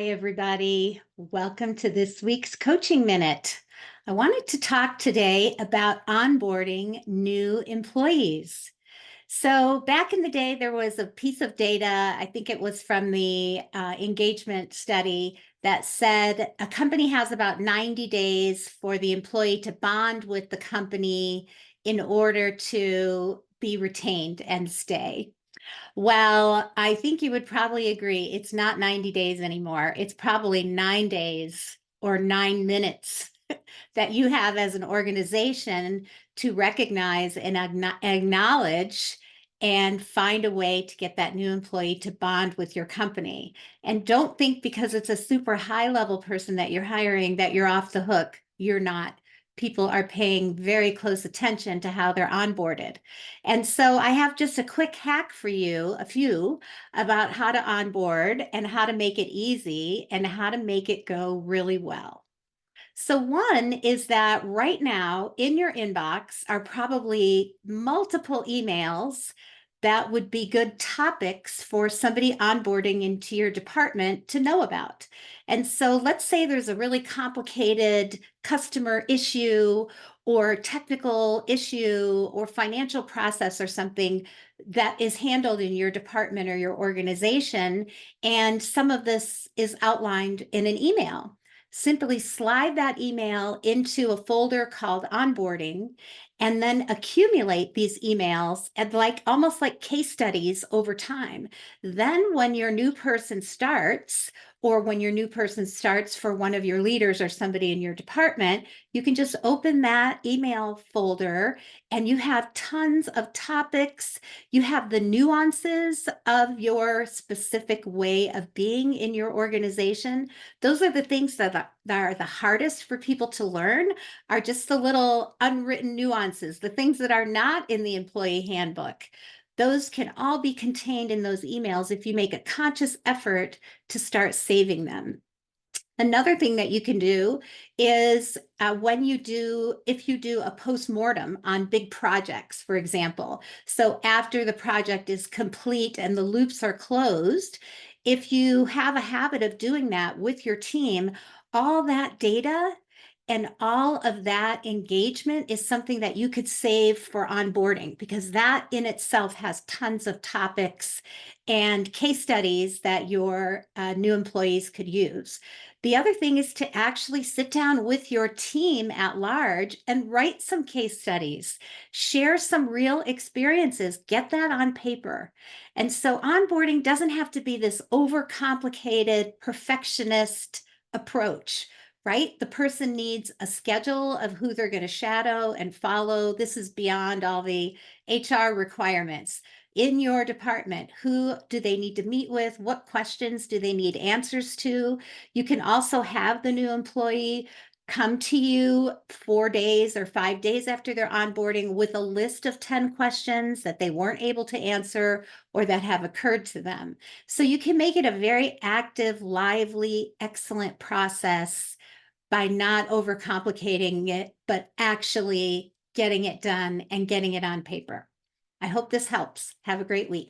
Hi, everybody. Welcome to this week's Coaching Minute. I wanted to talk today about onboarding new employees. So back in the day, there was a piece of data, I think it was from the engagement study, that said a company has about 90 days for the employee to bond with the company in order to be retained and stay. Well, I think you would probably agree it's not 90 days anymore. It's probably 9 days or 9 minutes that you have as an organization to recognize and acknowledge and find a way to get that new employee to bond with your company. And don't think because it's a super high level person that you're hiring that you're off the hook. You're not. People are paying very close attention to how they're onboarded. And so I have just a quick hack for you, a few, about how to onboard and how to make it easy and how to make it go really well. So one is that right now in your inbox are probably multiple emails that would be good topics for somebody onboarding into your department to know about. And so let's say there's a really complicated customer issue or technical issue or financial process or something that is handled in your department or your organization, and some of this is outlined in an email. Simply slide that email into a folder called onboarding and then accumulate these emails and almost like case studies over time. Then when your new person starts, or when your new person starts for one of your leaders or somebody in your department, you can just open that email folder and you have tons of topics. You have the nuances of your specific way of being in your organization. Those are the things that are the hardest for people to learn, are just the little unwritten nuances, the things that are not in the employee handbook. Those can all be contained in those emails if you make a conscious effort to start saving them. Another thing that you can do is if you do a postmortem on big projects, for example. So after the project is complete and the loops are closed, if you have a habit of doing that with your team, all that data and all of that engagement is something that you could save for onboarding, because that in itself has tons of topics and case studies that your new employees could use. The other thing is to actually sit down with your team at large and write some case studies, share some real experiences, get that on paper. And so onboarding doesn't have to be this overcomplicated perfectionist approach, right? The person needs a schedule of who they're going to shadow and follow. This is beyond all the HR requirements. In your department, who do they need to meet with? What questions do they need answers to? You can also have the new employee come to you 4 days or 5 days after their onboarding with a list of 10 questions that they weren't able to answer or that have occurred to them. So you can make it a very active, lively, excellent process by not overcomplicating it, but actually getting it done and getting it on paper. I hope this helps. Have a great week.